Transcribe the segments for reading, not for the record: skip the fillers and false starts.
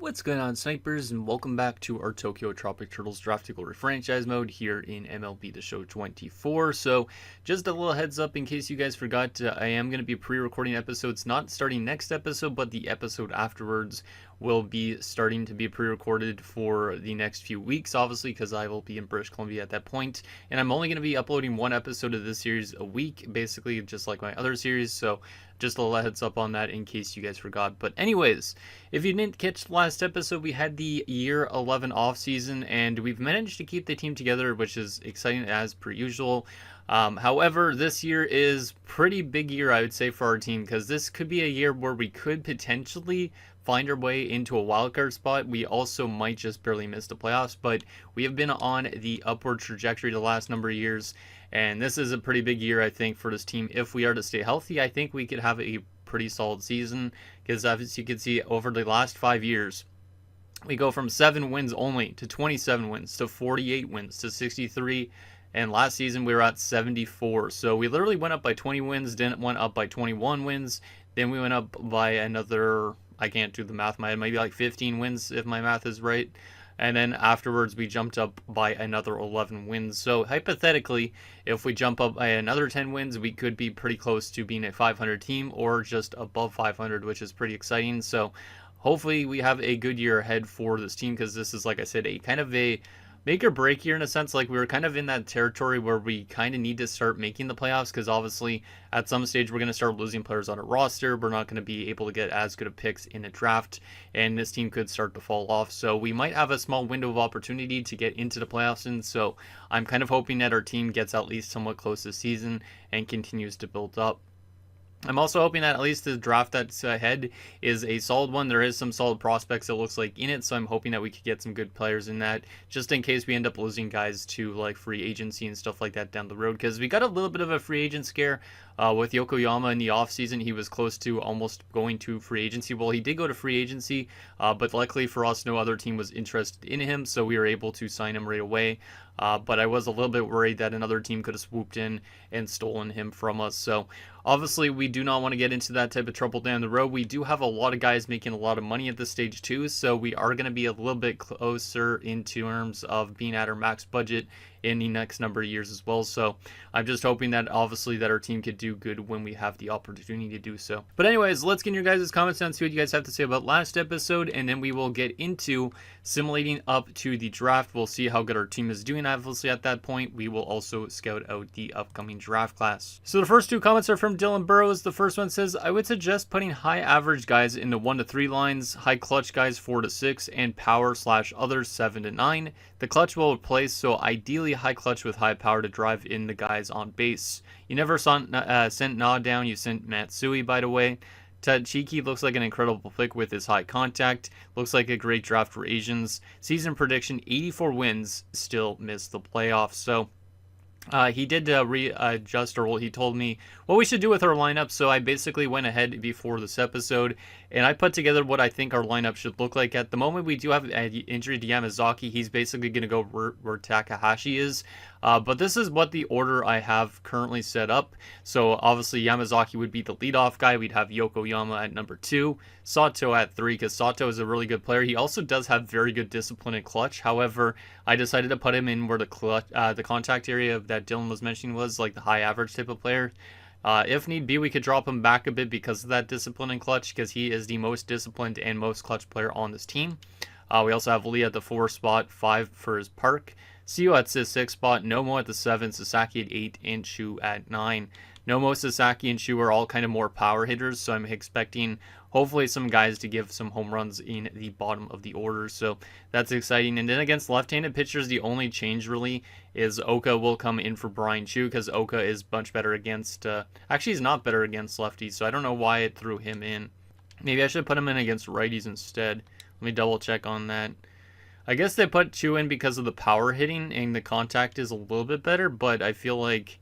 What's going on, snipers, and welcome back to our Tokyo Tropic Turtles Draft Eagle Refranchise mode here in MLB The Show 24. So, just a little heads up in case you guys forgot, I am going to be pre-recording episodes, not starting next episode, but the episode afterwards will be starting to be pre-recorded for the next few weeks, obviously, because I will be in British Columbia at that point. And I'm only going to be uploading one episode of this series a week, basically, just like my other series. So, just a little heads up on that in case you guys forgot. But anyways, if you didn't catch the last episode, we had the year 11 off season, and we've managed to keep the team together, which is exciting as per usual. However, this year is pretty big year, I would say, for our team, because this could be a year where we could potentially find our way into a wildcard spot. We also might just barely miss the playoffs, but we have been on the upward trajectory the last number of years, and this is a pretty big year, I think, for this team. If we are to stay healthy, I think we could have a pretty solid season, because as you can see, over the last 5 years, we go from 7 wins only to 27 wins to 48 wins to 63, and last season we were at 74. So we literally went up by 20 wins, then went up by 21 wins, then we went up by another, I can't do the math in my head, maybe like 15 wins if my math is right. And then afterwards we jumped up by another 11 wins. So hypothetically, if we jump up by another 10 wins, we could be pretty close to being a 500 team or just above 500, which is pretty exciting. So hopefully we have a good year ahead for this team, because this is, like I said, a kind of a make or break year in a sense. Like, we were kind of in that territory where we kind of need to start making the playoffs, because obviously at some stage we're going to start losing players on a roster. We're not going to be able to get as good of picks in a draft, and this team could start to fall off. So we might have a small window of opportunity to get into the playoffs, and so I'm kind of hoping that our team gets at least somewhat close this season and continues to build up. I'm also hoping that at least the draft that's ahead is a solid one. There is some solid prospects, it looks like, in it, so I'm hoping that we could get some good players in that, just in case we end up losing guys to like free agency and stuff like that down the road, because we got a little bit of a free agent scare with Yokoyama in the offseason. He was close to almost going to free agency. Well, he did go to free agency, but luckily for us, no other team was interested in him, so we were able to sign him right away. But I was a little bit worried that another team could have swooped in and stolen him from us. So obviously we do not want to get into that type of trouble down the road. We do have a lot of guys making a lot of money at this stage too, so we are going to be a little bit closer in terms of being at our max budget in the next number of years as well. So I'm just hoping that obviously that our team could do good when we have the opportunity to do so. But anyways, let's get in your guys' comments and see what you guys have to say about last episode, and then we will get into simulating up to the draft. We'll see how good our team is doing. Obviously at that point we will also scout out the upcoming draft class. So the first two comments are from Dylan Burrows. The first one says, I would suggest putting high average guys in the 1 to 3 lines, high clutch guys 4 to 6, and power / others 7 to 9. The clutch will replace, so ideally high clutch with high power to drive in the guys on base. You never sent Na down, you sent Matsui, by the way. Tachiki looks like an incredible pick with his high contact. Looks like a great draft for Asians. Season prediction, 84 wins, still missed the playoffs. So he did readjust, or he told me what we should do with our lineup. So I basically went ahead before this episode and I put together what I think our lineup should look like. At the moment, we do have an injury to Yamazaki. He's basically going to go where Takahashi is. But this is what the order I have currently set up. So obviously Yamazaki would be the leadoff guy. We'd have Yokoyama at number 2, Sato at 3, because Sato is a really good player. He also does have very good discipline and clutch. However, I decided to put him in where the contact area that Dylan was mentioning was, like the high average type of player. If need be, we could drop him back a bit because of that discipline and clutch, because he is the most disciplined and most clutch player on this team. We also have Lee at the 4 spot, 5 for his park. Seo at the 6 spot, Nomo at the 7, Sasaki at 8, and Shu at 9. Nomo, Sasaki, and Shu are all kind of more power hitters, so I'm expecting hopefully some guys to give some home runs in the bottom of the order, so that's exciting. And then against left-handed pitchers, the only change really is Oka will come in for Brian Chu, because Oka is much better against, actually he's not better against lefties, so I don't know why it threw him in. Maybe I should put him in against righties instead. Let me double check on that. I guess they put Chu in because of the power hitting and the contact is a little bit better, but I feel like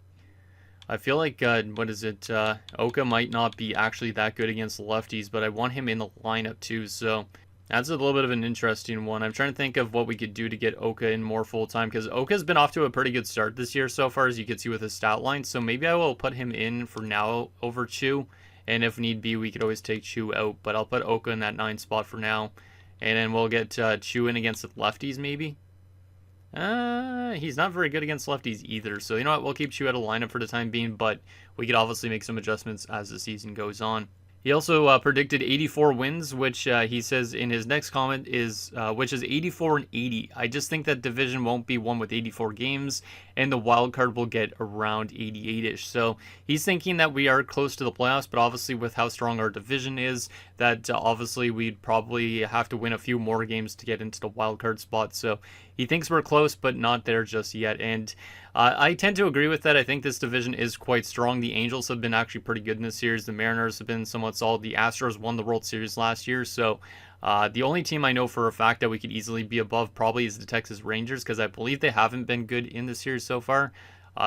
what is it? Oka might not be actually that good against lefties, but I want him in the lineup too, so that's a little bit of an interesting one. I'm trying to think of what we could do to get Oka in more full-time, because Oka's been off to a pretty good start this year so far, as you can see with his stat line, so maybe I will put him in for now over Chu, and if need be, we could always take Chu out, but I'll put Oka in that 9 spot for now. And then we'll get Chu in against the lefties, maybe. He's not very good against lefties either. So, you know what? We'll keep Chu out of lineup for the time being, but we could obviously make some adjustments as the season goes on. He also predicted 84 wins, which he says in his next comment is, which is 84 and 80. I just think that division won't be won with 84 games, and the wild card will get around 88-ish. So he's thinking that we are close to the playoffs, but obviously with how strong our division is, that obviously we'd probably have to win a few more games to get into the wild card spot. So he thinks we're close, but not there just yet. And I tend to agree with that. I think this division is quite strong. The Angels have been actually pretty good in this series. The Mariners have been somewhat solid. The Astros won the World Series last year. So the only team I know for a fact that we could easily be above probably is the Texas Rangers, because I believe they haven't been good in the series so far.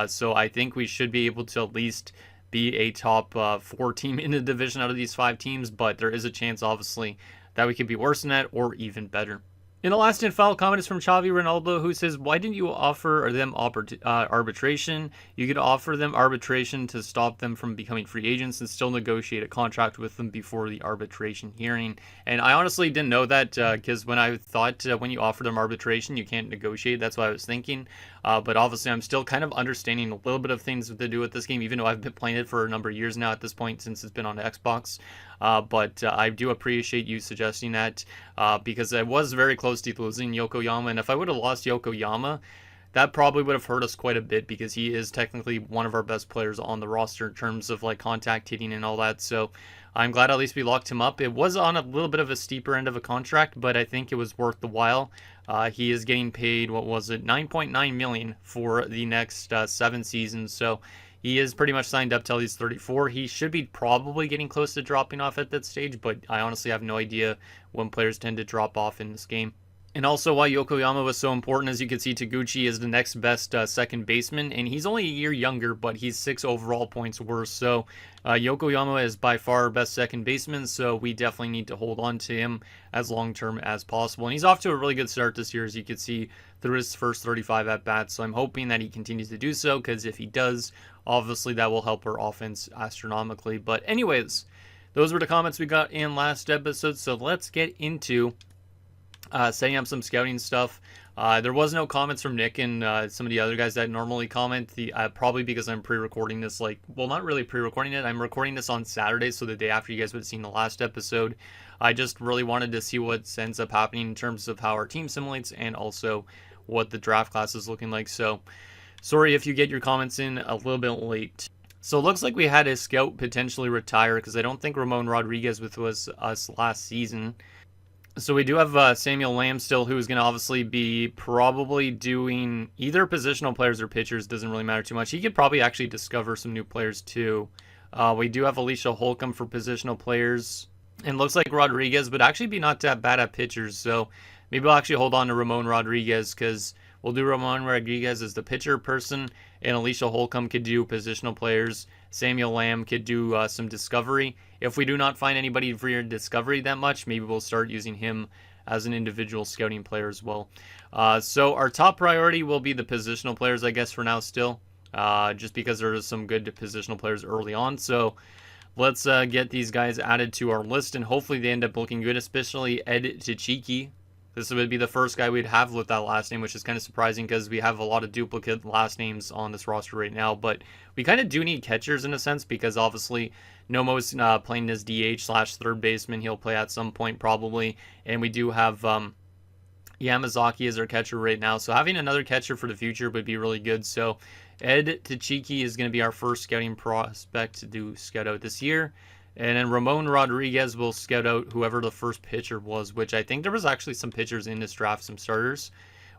So I think we should be able to at least be a top 4 team in the division out of these 5 teams. But there is a chance, obviously, that we could be worse than that or even better. And the last and final comment is from Xavi Ronaldo, who says, why didn't you offer them arbitration? You could offer them arbitration to stop them from becoming free agents and still negotiate a contract with them before the arbitration hearing. And I honestly didn't know that, because when I thought when you offer them arbitration, you can't negotiate. That's what I was thinking. But obviously, I'm still kind of understanding a little bit of things to do with this game, even though I've been playing it for a number of years now at this point since it's been on Xbox. But I do appreciate you suggesting that, because I was very close to losing Yokoyama, and if I would have lost Yokoyama, that probably would have hurt us quite a bit, because he is technically one of our best players on the roster in terms of like contact hitting and all that. So I'm glad at least we locked him up. It was on a little bit of a steeper end of a contract, but I think it was worth the while. He is getting paid, what was it, 9.9 million for the next 7 seasons. So he is pretty much signed up till he's 34. He should be probably getting close to dropping off at that stage, but I honestly have no idea when players tend to drop off in this game. And also why Yokoyama was so important, as you can see, Taguchi is the next best second baseman, and he's only a year younger, but he's 6 overall points worse. So Yokoyama is by far our best second baseman, so we definitely need to hold on to him as long-term as possible. And he's off to a really good start this year, as you can see, through his first 35 at-bats. So I'm hoping that he continues to do so, because if he does, obviously that will help our offense astronomically. But anyways, those were the comments we got in last episode, so let's get into setting up some scouting stuff. There was no comments from Nick and some of the other guys that normally comment. Probably because I'm pre-recording this, not really pre-recording it. I'm recording this on Saturday, so the day after you guys would have seen the last episode. I just really wanted to see what ends up happening in terms of how our team simulates and also what the draft class is looking like. So sorry if you get your comments in a little bit late. So it looks like we had a scout potentially retire, because I don't think Ramon Rodriguez was us last season. So we do have Samuel Lamb still, who is going to obviously be probably doing either positional players or pitchers. Doesn't really matter too much. He could probably actually discover some new players too. We do have Alicia Holcomb for positional players. And looks like Rodriguez would actually be not that bad at pitchers. So maybe I'll actually hold on to Ramon Rodriguez, because we'll do Ramon Rodriguez as the pitcher person, and Alicia Holcomb could do positional players. Samuel Lamb could do some discovery. If we do not find anybody for your discovery that much, maybe we'll start using him as an individual scouting player as well. So our top priority will be the positional players, I guess, for now still, just because there are some good positional players early on. So let's get these guys added to our list, and hopefully they end up looking good, especially Ed Tachiki. This would be the first guy we'd have with that last name, which is kind of surprising because we have a lot of duplicate last names on this roster right now. But we kind of do need catchers in a sense, because obviously Nomo's playing as DH/third baseman. He'll play at some point probably. And we do have Yamazaki as our catcher right now. So having another catcher for the future would be really good. So Ed Tachiki is going to be our first scouting prospect to do scout out this year. And then Ramon Rodriguez will scout out whoever the first pitcher was, which I think there was actually some pitchers in this draft, some starters,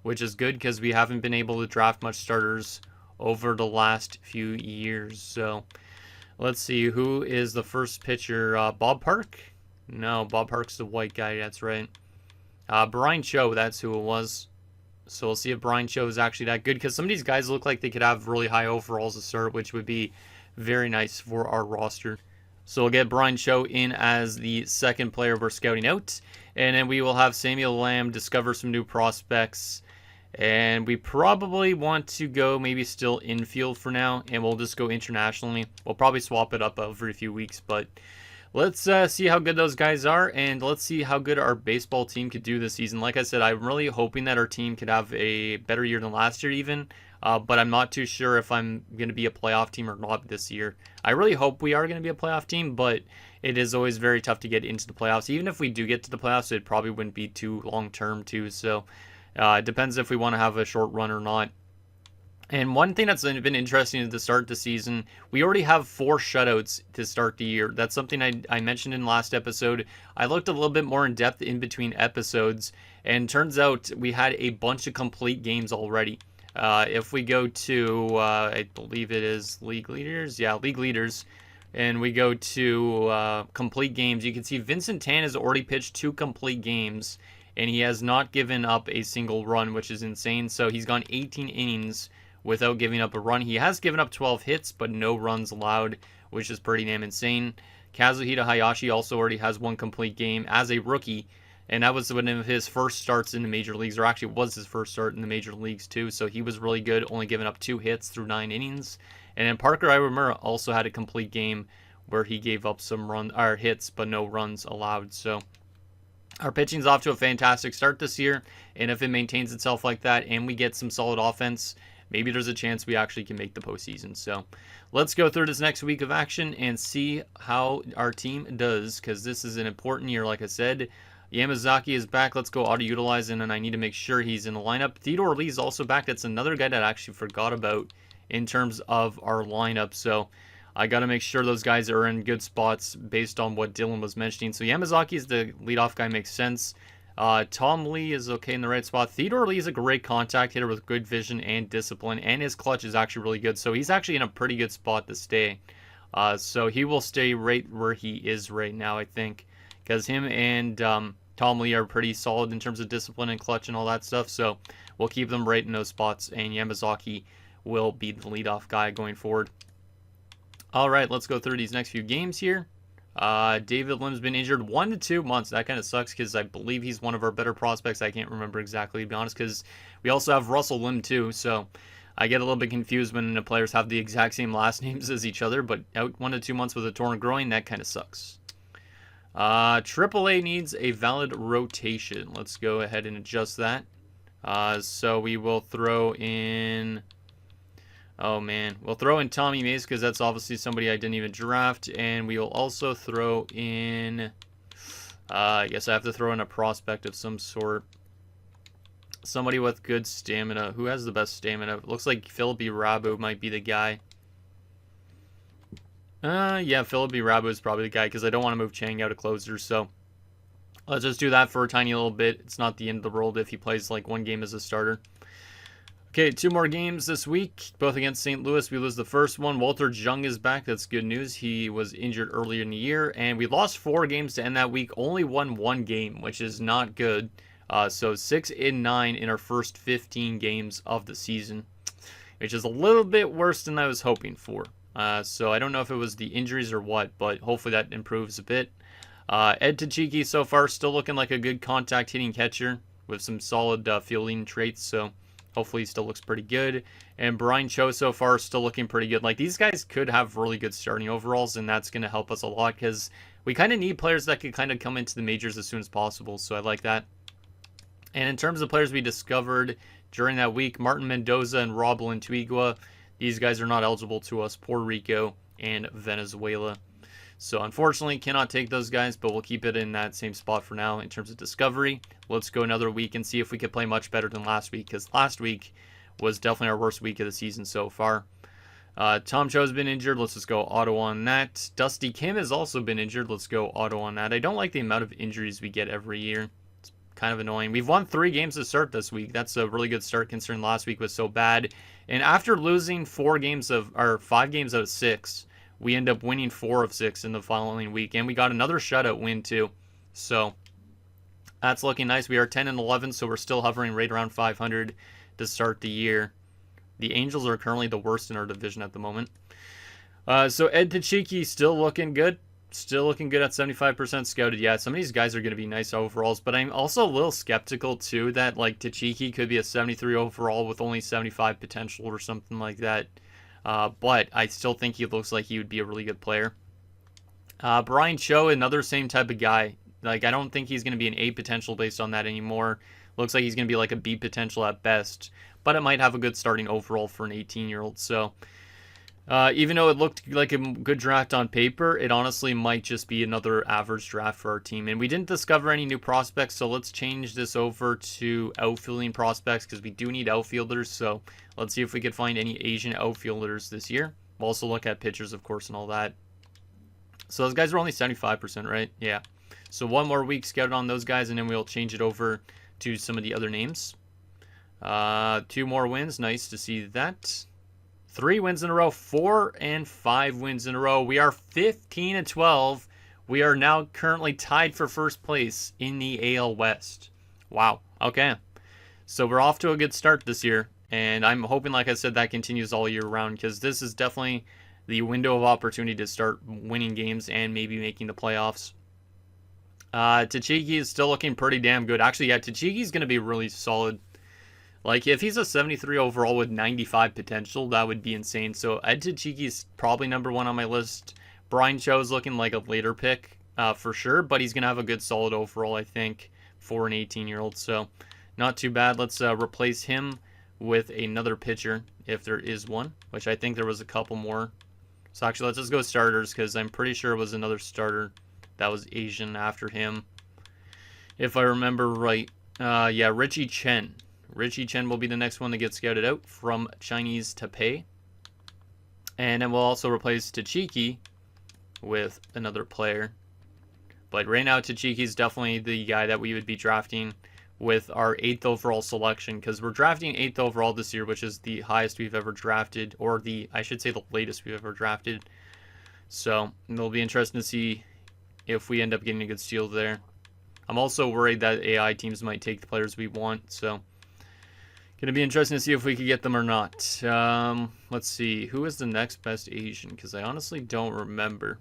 which is good because we haven't been able to draft much starters over the last few years. So let's see, who is the first pitcher? Bob Park? No, Bob Park's the white guy, that's right. Brian Cho, that's who it was. So we'll see if Brian Cho is actually that good, because some of these guys look like they could have really high overalls to start, which would be very nice for our roster. So we'll get Brian Cho in as the second player we're scouting out. And then we will have Samuel Lamb discover some new prospects. And we probably want to go maybe still infield for now. And we'll just go internationally. We'll probably swap it up every few weeks. But let's see how good those guys are, and let's see how good our baseball team could do this season. Like I said, I'm really hoping that our team could have a better year than last year even, but I'm not too sure if I'm going to be a playoff team or not this year. I really hope we are going to be a playoff team, but it is always very tough to get into the playoffs. Even if we do get to the playoffs, it probably wouldn't be too long term too, so it depends if we want to have a short run or not. And one thing that's been interesting at the start of the season, we already have 4 shutouts to start the year. That's something I mentioned in the last episode. I looked a little bit more in depth in between episodes, and turns out we had a bunch of complete games already. If we go to, I believe it is League Leaders. Yeah, League Leaders. And we go to complete games. You can see Vincent Tan has already pitched 2 complete games, and he has not given up a single run, which is insane. So he's gone 18 innings without giving up a run. He has given up 12 hits, but no runs allowed, which is pretty damn insane. Kazuhita Hayashi also already has 1 complete game as a rookie, and that was one of his first starts in the major leagues, or actually was his first start in the major leagues too, so he was really good, only giving up 2 hits through 9 innings. And then Parker Iwamura also had a complete game where he gave up some hits, but no runs allowed. So our pitching's off to a fantastic start this year, and if it maintains itself like that and we get some solid offense, maybe there's a chance we actually can make the postseason. So let's go through this next week of action and see how our team does, because this is an important year, like I said. Yamazaki is back. Let's go auto-utilize, and then I need to make sure he's in the lineup. Theodore Lee is also back. That's another guy that I actually forgot about in terms of our lineup. So I got to make sure those guys are in good spots based on what Dylan was mentioning. So Yamazaki is the leadoff guy, makes sense. Tom Lee is okay in the right spot. Theodore Lee is a great contact hitter with good vision and discipline, and his clutch is actually really good. So he's actually in a pretty good spot to stay. So he will stay right where he is right now, I think, because him and Tom Lee are pretty solid in terms of discipline and clutch and all that stuff. So we'll keep them right in those spots, and Yamazaki will be the leadoff guy going forward. All right, let's go through these next few games here. David Lim's been injured 1 to 2 months. That kind of sucks because I believe he's one of our better prospects. I can't remember exactly, to be honest, because we also have Russell Lim too. So I get a little bit confused when the players have the exact same last names as each other. But out 1 to 2 months with a torn groin, that kind of sucks. AAA needs a valid rotation. Let's go ahead and adjust that. So we will throw in... Oh, man. We'll throw in Tommy Mace because that's obviously somebody I didn't even draft. And we will also throw in... I guess I have to throw in a prospect of some sort. Somebody with good stamina. Who has the best stamina? It looks like Philippe Rabu might be the guy. Yeah, Philippe Rabu is probably the guy because I don't want to move Chang out of closer. So let's just do that for a tiny little bit. It's not the end of the world if he plays like 1 game as a starter. Okay, 2 more games this week, both against St. Louis. We lose the first one. Walter Jung is back. That's good news. He was injured earlier in the year, and we lost 4 games to end that week. Only won 1 game, which is not good. So 6-9 in our first 15 games of the season, which is a little bit worse than I was hoping for. So I don't know if it was the injuries or what, but hopefully that improves a bit. Ed Tachiki so far still looking like a good contact hitting catcher with some solid fielding traits. So hopefully he still looks pretty good. And Brian Cho so far is still looking pretty good. Like, these guys could have really good starting overalls, and that's going to help us a lot because we kind of need players that could kind of come into the majors as soon as possible. So I like that. And in terms of players we discovered during that week, Martin Mendoza and Rob Lantuigua, these guys are not eligible to us. Puerto Rico and Venezuela. So unfortunately, cannot take those guys, but we'll keep it in that same spot for now in terms of discovery. Let's go another week and see if we could play much better than last week, because last week was definitely our worst week of the season so far. Tom Cho's been injured. Let's just go auto on that. Dusty Kim has also been injured. Let's go auto on that. I don't like the amount of injuries we get every year. It's kind of annoying. We've won 3 games to start this week. That's a really good start considering last week was so bad. And after losing 5 games out of 6, we end up winning 4 of 6 in the following week. And we got another shutout win too. So that's looking nice. We are 10-11, so we're still hovering right around 500 to start the year. The Angels are currently the worst in our division at the moment. So Ed Tachiki still looking good. Still looking good at 75% scouted. Yeah, some of these guys are going to be nice overalls, but I'm also a little skeptical too that like Tachiki could be a 73 overall with only 75 potential or something like that. But I still think he looks like he would be a really good player. Brian Cho, another same type of guy. Like, I don't think he's going to be an A potential based on that anymore. Looks like he's going to be like a B potential at best, but it might have a good starting overall for an 18-year-old. So, even though it looked like a good draft on paper, it honestly might just be another average draft for our team. And we didn't discover any new prospects, so let's change this over to outfielding prospects because we do need outfielders. So, let's see if we could find any Asian outfielders this year. We'll also look at pitchers, of course, and all that. So those guys are only 75%, right? Yeah. So one more week scouted on those guys, and then we'll change it over to some of the other names. 2 more wins. Nice to see that. 3 wins in a row. 4 and 5 wins in a row. We are 15 and 12. We are now currently tied for first place in the AL West. Wow. Okay. So we're off to a good start this year. And I'm hoping, like I said, that continues all year round because this is definitely the window of opportunity to start winning games and maybe making the playoffs. Tachiki is still looking pretty damn good. Actually, yeah, Tachiki's going to be really solid. Like, if he's a 73 overall with 95 potential, that would be insane. So, Ed Tachiki is probably number 1 on my list. Brian Cho is looking like a later pick for sure, but he's going to have a good solid overall, I think, for an 18-year-old. So, not too bad. Let's replace him with another pitcher, if there is one, which I think there was a couple more. So actually, let's just go starters because I'm pretty sure it was another starter that was Asian after him, if I remember right. Yeah, Richie Chen. Richie Chen will be the next one to get scouted out from Chinese Taipei. And then we'll also replace Tachiki with another player. But right now, Tachiki is definitely the guy that we would be drafting with our 8th overall selection, because we're drafting 8th overall this year, which is the highest we've ever drafted, or I should say the latest we've ever drafted. So it'll be interesting to see if we end up getting a good steal there. I'm also worried that AI teams might take the players we want, so gonna be interesting to see if we could get them or not. Let's see, who is the next best Asian, because I honestly don't remember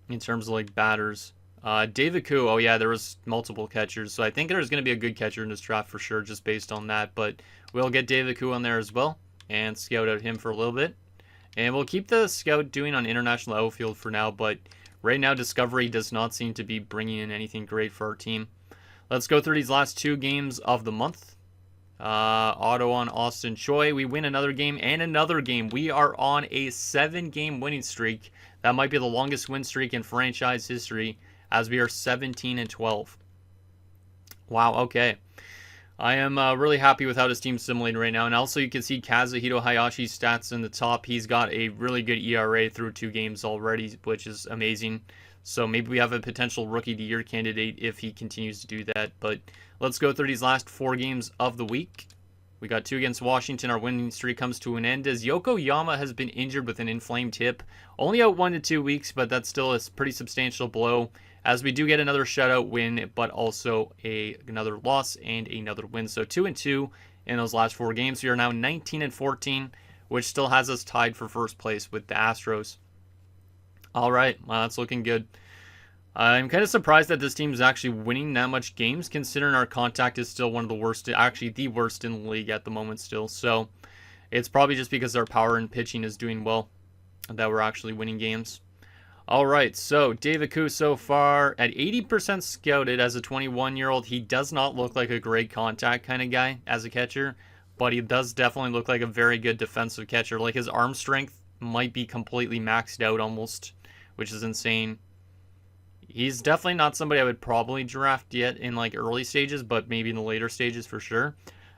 in terms of like batters. David Koo, oh yeah, there was multiple catchers, so I think there's going to be a good catcher in this draft for sure, just based on that, but we'll get David Koo on there as well, and scout out him for a little bit, and we'll keep the scout doing on international outfield for now, but right now Discovery does not seem to be bringing in anything great for our team. Let's go through these last 2 games of the month. Auto on Austin Choi, we win another game and another game. We are on a 7-game winning streak. That might be the longest win streak in franchise history, as we are 17 and 12. Wow, okay. I am really happy with how this team's simulating right now. And also you can see Kazuhito Hayashi's stats in the top. He's got a really good ERA through 2 games already, which is amazing. So maybe we have a potential Rookie of the Year candidate if he continues to do that. But let's go through these last 4 games of the week. We got 2 against Washington. Our winning streak comes to an end as Yokoyama has been injured with an inflamed hip. Only out 1 to 2 weeks, but that's still a pretty substantial blow, as we do get another shutout win, but also another loss and another win. So 2 and 2 in those last 4 games. We are now 19 and 14, which still has us tied for first place with the Astros. All right, well, that's looking good. I'm kind of surprised that this team is actually winning that much games, considering our contact is still one of the worst, actually the worst in the league at the moment still. So it's probably just because our power and pitching is doing well that we're actually winning games. All right, so David Koo so far at 80% scouted as a 21-year-old. He does not look like a great contact kind of guy as a catcher, but he does definitely look like a very good defensive catcher. Like, his arm strength might be completely maxed out almost, which is insane. He's definitely not somebody I would probably draft yet in like early stages, but maybe in the later stages for sure.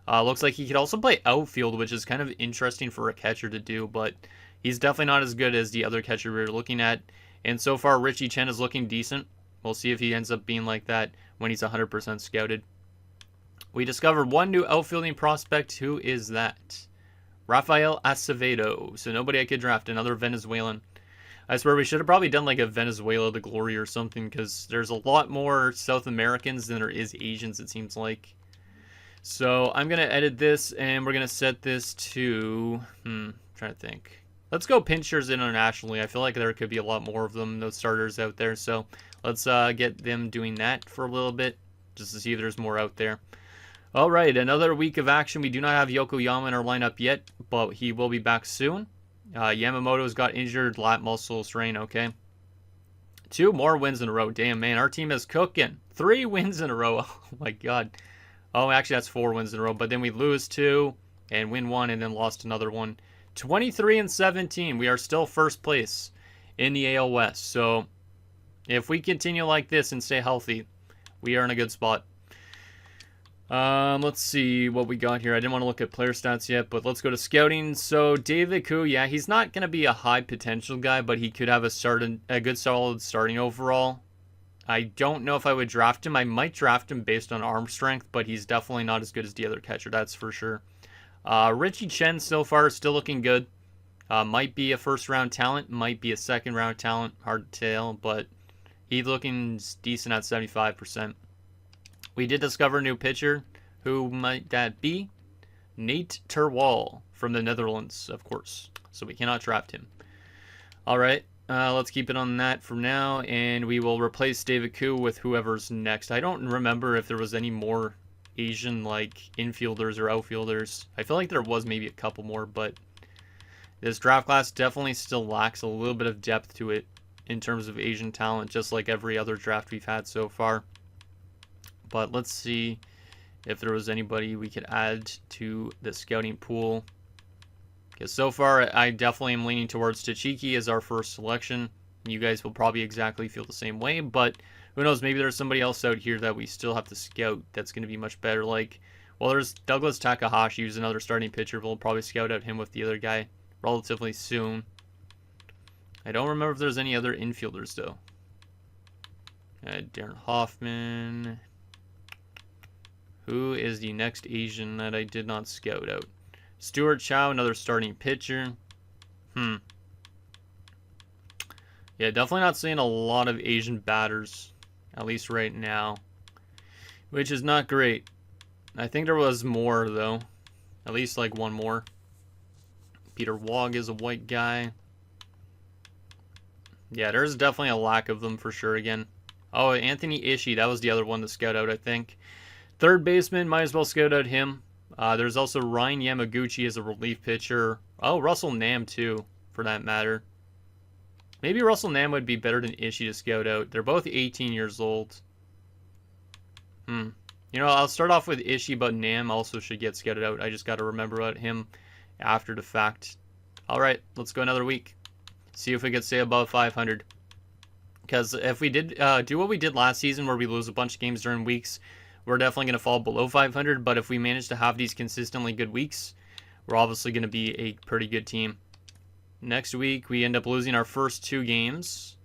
Looks like he could also play outfield, which is kind of interesting for a catcher to do, but he's definitely not as good as the other catcher we were looking at. And so far, Richie Chen is looking decent. We'll see if he ends up being like that when he's 100% scouted. We discovered 1 new outfielding prospect. Who is that? Rafael Acevedo. So nobody I could draft, another Venezuelan. I swear we should have probably done like a Venezuela the Glory or something, because there's a lot more South Americans than there is Asians, it seems like. So I'm going to edit this, and we're going to set this to... trying to think. Let's go pinchers internationally. I feel like there could be a lot more of them, those starters out there. So let's get them doing that for a little bit, just to see if there's more out there. All right, another week of action. We do not have Yokoyama in our lineup yet, but he will be back soon. Yamamoto's got injured lat muscle strain, okay. 2 more wins in a row. Damn, man, our team is cooking. 3 wins in a row. Oh, my God. Oh, actually, that's 4 wins in a row. But then we lose 2 and win 1 and then lost another one. 23-17. We are still first place in the AL West. So if we continue like this and stay healthy, we are in a good spot. Let's see what we got here. I didn't want to look at player stats yet, but let's go to scouting. So David Koo, yeah, he's not going to be a high potential guy, but he could have a good solid starting overall. I don't know if I would draft him. I might draft him based on arm strength, but he's definitely not as good as the other catcher, that's for sure. Richie Chen so far is still looking good. Might be a first round talent, might be a second round talent, hard to tell, but he's looking decent at 75%. We did discover a new pitcher. Who might that be? Nate Terwal from the Netherlands, of course. So we cannot draft him. All right, let's keep it on that for now, and we will replace David Koo with whoever's next. I don't remember if there was any more Asian like infielders or outfielders. I feel like there was maybe a couple more, but this draft class definitely still lacks a little bit of depth to it in terms of Asian talent, just like every other draft we've had so far. But let's see if there was anybody we could add to the scouting pool. Because so far, I definitely am leaning towards Tachiki as our first selection. You guys will probably exactly feel the same way, but who knows, maybe there's somebody else out here that we still have to scout that's going to be much better. Like, well, there's Douglas Takahashi, who's another starting pitcher. We'll probably scout out him with the other guy relatively soon. I don't remember if there's any other infielders, though. Darren Hoffman. Who is the next Asian that I did not scout out? Stuart Chow, another starting pitcher. Yeah, definitely not seeing a lot of Asian batters, at least right now, which is not great. I think there was more, though. At least like one more. Peter Wog is a white guy. Yeah, there's definitely a lack of them for sure again. Oh, Anthony Ishii, that was the other one to scout out, I think. Third baseman, might as well scout out him. There's also Ryan Yamaguchi as a relief pitcher. Oh, Russell Nam too, for that matter. Maybe Russell Nam would be better than Ishii to scout out. They're both 18 years old. You know, I'll start off with Ishii, but Nam also should get scouted out. I just got to remember about him after the fact. All right, let's go another week. See if we could stay above 500. Because if we did do what we did last season where we lose a bunch of games during weeks, we're definitely going to fall below 500, but if we manage to have these consistently good weeks, we're obviously going to be a pretty good team. Next week, we end up losing our first 2 games.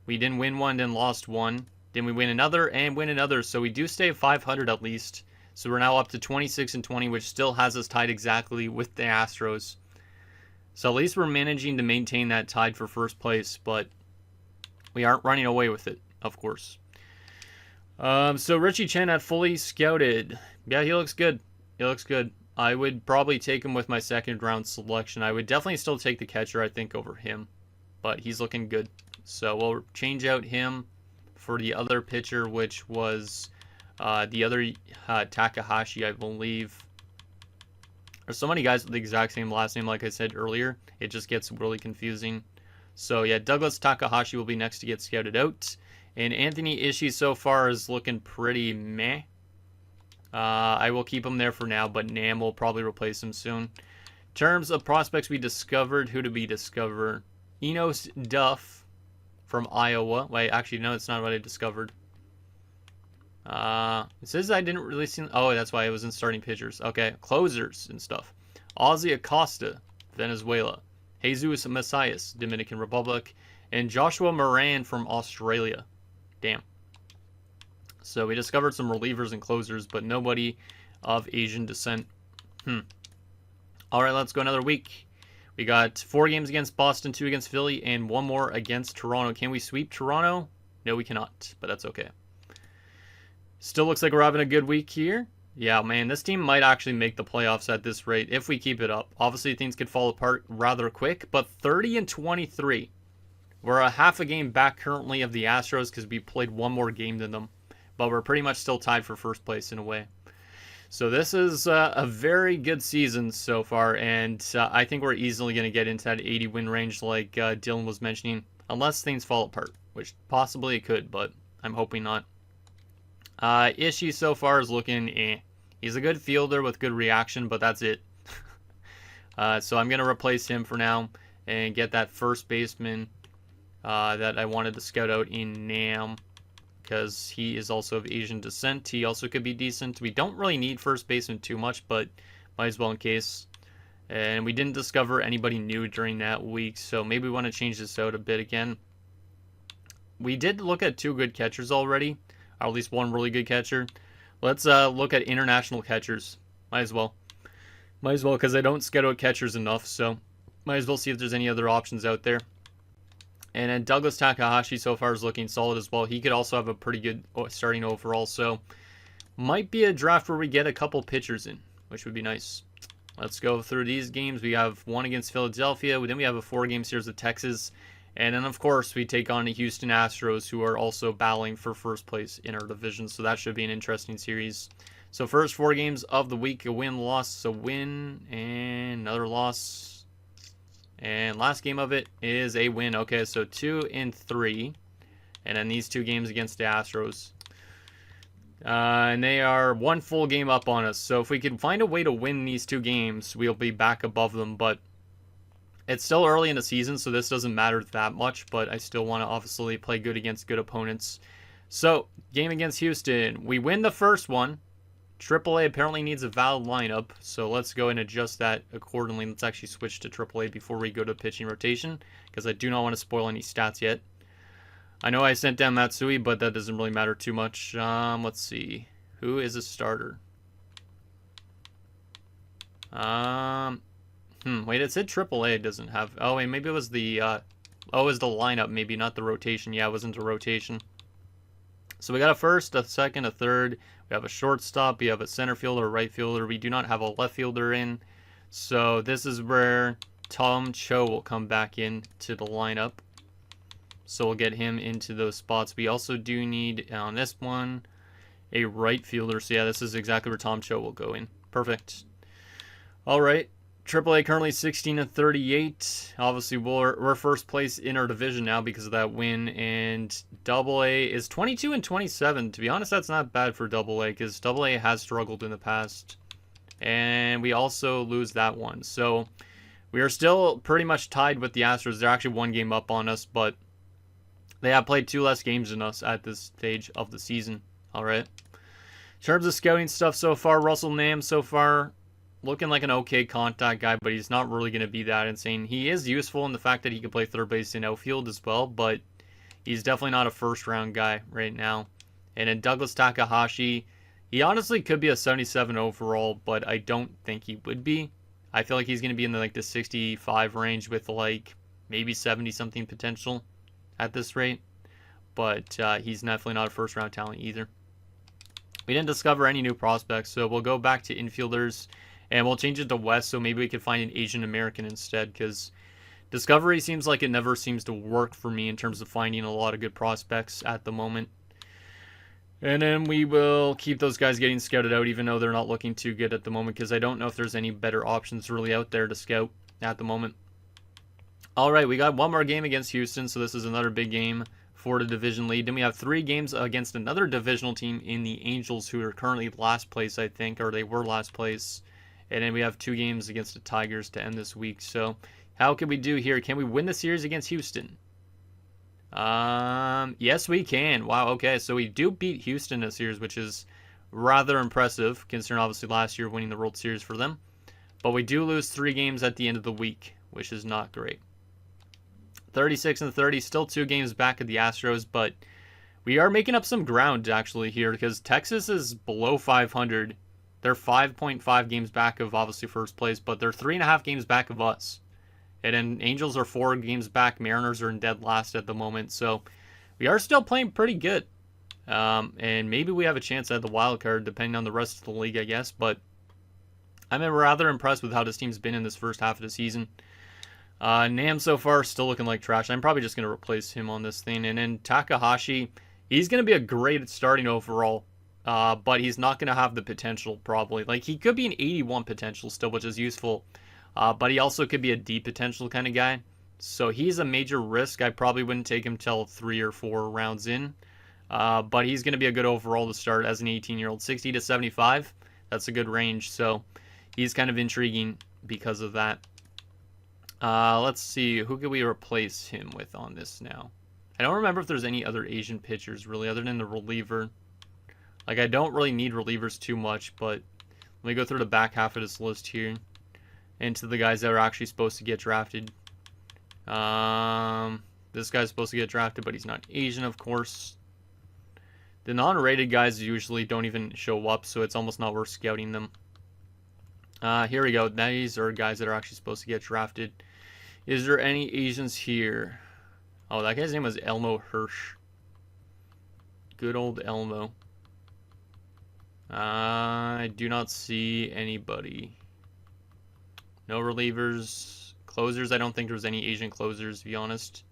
We didn't win one, then lost one. Then we win another and win another, so we do stay at 500 at least. So we're now up to 26-20, which still has us tied exactly with the Astros. So at least we're managing to maintain that tied for first place, but we aren't running away with it, of course. So Richie Chen at fully scouted. Yeah, he looks good. He looks good. I would probably take him with my second round selection. I would definitely still take the catcher, I think, over him. But he's looking good. So we'll change out him for the other pitcher, which was the other Takahashi, I believe. There's so many guys with the exact same last name, like I said earlier. It just gets really confusing. So yeah, Douglas Takahashi will be next to get scouted out. And Anthony Ishii so far is looking pretty meh. I will keep him there for now, but Nam will probably replace him soon. In terms of prospects we discovered, who did we discover? Enos Duff from Iowa. Wait, actually, no, it's not what I discovered. It says I didn't really see... Oh, that's why it was in starting pitchers. Okay, closers and stuff. Ozzy Acosta, Venezuela. Jesus Messias, Dominican Republic. And Joshua Moran from Australia. Damn. So we discovered some relievers and closers, but nobody of Asian descent. All right, let's go another week. We got 4 games against Boston, 2 against Philly, and 1 more against Toronto. Can we sweep Toronto? No, we cannot, but that's okay. Still looks like we're having a good week here. Yeah, man, this team might actually make the playoffs at this rate if we keep it up. Obviously, things could fall apart rather quick, but 30-23. We're a half a game back currently of the Astros because we played 1 more game than them. But we're pretty much still tied for first place in a way. So this is a very good season so far, and I think we're easily going to get into that 80 win range like Dylan was mentioning, unless things fall apart. which possibly it could, but I'm hoping not. Ishii so far is looking eh. He's a good fielder with good reaction, but that's it. So I'm going to replace him for now and get that first baseman that I wanted to scout out in Nam, because he is also of Asian descent. He also could be decent. We don't really need first baseman too much, but might as well in case. And we didn't discover anybody new during that week, so maybe we want to change this out a bit again. We did look at 2 good catchers already, or at least 1 really good catcher. Let's look at international catchers. Might as well, because I don't scout out catchers enough, so might as well see if there's any other options out there. And then Douglas Takahashi so far is looking solid as well. He could also have a pretty good starting overall, so might be a draft where we get a couple pitchers in, which would be nice. Let's go through these games. We have 1 against Philadelphia. Then we have a 4-game series of Texas. And then, of course, we take on the Houston Astros, who are also battling for first place in our division. So that should be an interesting series. So first 4 games of the week, a win, loss, a win, and another loss. And last game of it is a win. Okay, so 2 and 3. And then these 2 games against the Astros. And they are 1 full game up on us. So if we can find a way to win these 2 games, we'll be back above them. But it's still early in the season, so this doesn't matter that much. But I still want to obviously play good against good opponents. So, game against Houston. We win the first one. AAA apparently needs a valid lineup. So let's go and adjust that accordingly. Let's actually switch to AAA before we go to pitching rotation, because I do not want to spoil any stats yet. I know I sent down Matsui, but that doesn't really matter too much. Let's see. Who is a starter? Wait, it said AAA doesn't have... Oh, wait, maybe it was the... it was the lineup, maybe, not the rotation. Yeah, it wasn't a rotation. So we got a first, a second, a third. We have a shortstop. We have a center fielder, a right fielder. We do not have a left fielder in. So this is where Tom Cho will come back in to the lineup. So we'll get him into those spots. We also do need, on this one, a right fielder. So yeah, this is exactly where Tom Cho will go in. Perfect. All right. AAA currently 16 and 38. Obviously, we're first place in our division now because of that win. And AA is 22 and 27. To be honest, that's not bad for AA, because AA has struggled in the past. And we also lose that one. So we are still pretty much tied with the Astros. They're actually 1 game up on us, but they have played 2 less games than us at this stage of the season. All right. In terms of scouting stuff so far, Russell Nam so far looking like an okay contact guy, but he's not really going to be that insane. He is useful in the fact that he can play third base and outfield as well, but he's definitely not a first-round guy right now. And then Douglas Takahashi, he honestly could be a 77 overall, but I don't think he would be. I feel like he's going to be in the 65 range with maybe 70-something potential at this rate. But he's definitely not a first-round talent either. We didn't discover any new prospects, so we'll go back to infielders. And we'll change it to West, so maybe we could find an Asian American instead, because Discovery seems like it never seems to work for me in terms of finding a lot of good prospects at the moment. And then we will keep those guys getting scouted out, even though they're not looking too good at the moment, because I don't know if there's any better options really out there to scout at the moment. All right, we got 1 more game against Houston, so this is another big game for the division lead. Then we have 3 games against another divisional team in the Angels, who are currently last place, I think, or they were last place. And then we have 2 games against the Tigers to end this week. So how can we do here? Can we win the series against Houston? Yes, we can. Wow, okay. So we do beat Houston this series, which is rather impressive, considering obviously last year winning the World Series for them. But we do lose 3 games at the end of the week, which is not great. 36 and 30, still 2 games back of the Astros, but we are making up some ground actually here, because Texas is below 500. They're 5.5 games back of obviously first place, but they're 3.5 games back of us. And then Angels are 4 games back. Mariners are in dead last at the moment. So we are still playing pretty good. And maybe we have a chance at the wild card, depending on the rest of the league, I guess. But I'm rather impressed with how this team's been in this first half of the season. Nam so far still looking like trash. I'm probably just going to replace him on this thing. And then Takahashi, he's going to be a great starting overall. But he's not going to have the potential probably. He could be an 81 potential still, which is useful. But he also could be a D potential kind of guy. So he's a major risk. I probably wouldn't take him till 3 or 4 rounds in. But he's going to be a good overall to start as an 18-year-old. 60 to 75, that's a good range. So he's kind of intriguing because of that. Let's see, who could we replace him with on this now? I don't remember if there's any other Asian pitchers, really, other than the reliever. Like, I don't really need relievers too much, but let me go through the back half of this list here. Into the guys that are actually supposed to get drafted. This guy's supposed to get drafted, but he's not Asian, of course. The non-rated guys usually don't even show up, so it's almost not worth scouting them. Here we go. These are guys that are actually supposed to get drafted. Is there any Asians here? Oh, that guy's name was Elmo Hirsch. Good old Elmo. I do not see anybody. No relievers. Closers, I don't think there's any Asian closers, to be honest.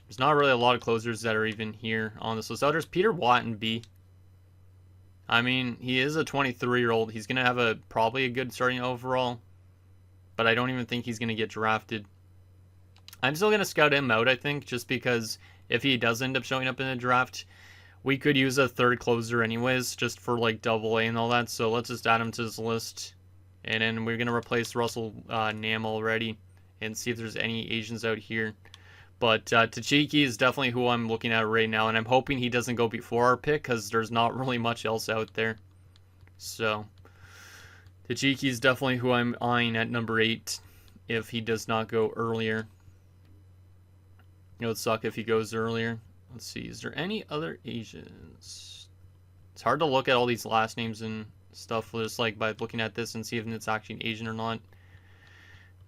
There's not really a lot of closers that are even here on this list. Oh, there's Peter Wattenby. I mean, he is a 23-year-old. He's going to have probably a good starting overall. But I don't even think he's going to get drafted. I'm still going to scout him out, I think, just because if he does end up showing up in the draft, we could use a third closer anyways, just for like AA and all that. So let's just add him to this list. And then we're going to replace Russell Nam already and see if there's any Asians out here. But Tachiki is definitely who I'm looking at right now, and I'm hoping he doesn't go before our pick because there's not really much else out there. So Tachiki is definitely who I'm eyeing at number 8 if he does not go earlier. It would suck if he goes earlier. Let's see, is there any other Asians? It's hard to look at all these last names and stuff just like by looking at this and see if it's actually an Asian or not.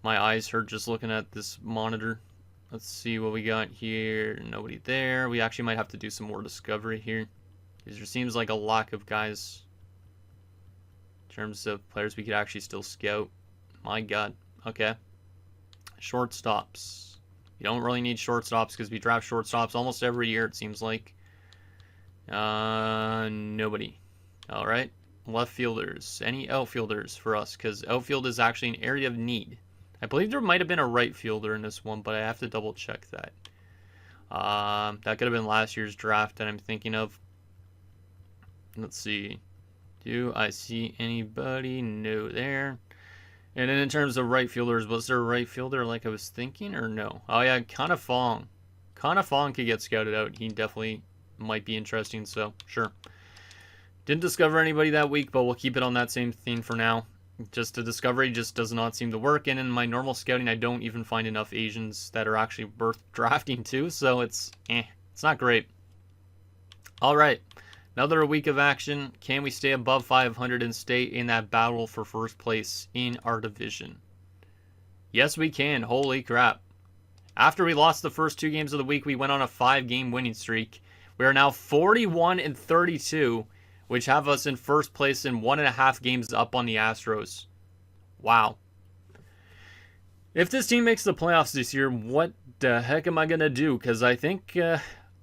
My eyes hurt just looking at this monitor. Let's see what we got here. Nobody there. We actually might have to do some more discovery here, because there seems like a lack of guys in terms of players we could actually still scout. My God. Okay. Shortstops. You don't really need shortstops because we draft shortstops almost every year, it seems like. Nobody. All right. Left fielders. Any outfielders for us? Because outfield is actually an area of need. I believe there might have been a right fielder in this one, but I have to double check that. That could have been last year's draft that I'm thinking of. Let's see. Do I see anybody? No there. And then in terms of right fielders, was there a right fielder like I was thinking or no? Oh yeah, Kana Fong. Kana Fong could get scouted out. He definitely might be interesting, so sure. Didn't discover anybody that week, but we'll keep it on that same theme for now. Just the discovery just does not seem to work, and in my normal scouting, I don't even find enough Asians that are actually worth drafting too, so it's not great. All right, another week of action. Can we stay above 500 and stay in that battle for first place in our division? Yes, we can. Holy crap. After we lost the first 2 games of the week, we went on a 5-game winning streak. We are now 41-32. Which have us in first place and 1.5 games up on the Astros. Wow. If this team makes the playoffs this year, what the heck am I going to do? Because I think,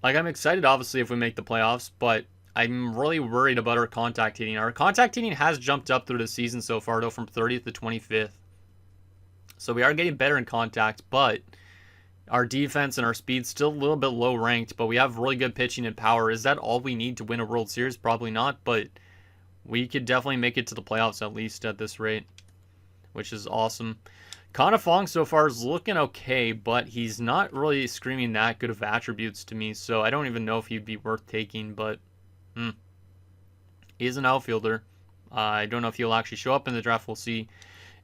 I'm excited, obviously, if we make the playoffs, but I'm really worried about our contact hitting. Our contact hitting has jumped up through the season so far, though, from 30th to 25th. So we are getting better in contact, but our defense and our speed's still a little bit low ranked, but we have really good pitching and power. Is that all we need to win a World Series? Probably not, but we could definitely make it to the playoffs at least at this rate, which is awesome. Kana Fong so far is looking okay, but he's not really screaming that good of attributes to me, so I don't even know if he'd be worth taking, but he is an outfielder. I don't know if he'll actually show up in the draft. We'll see.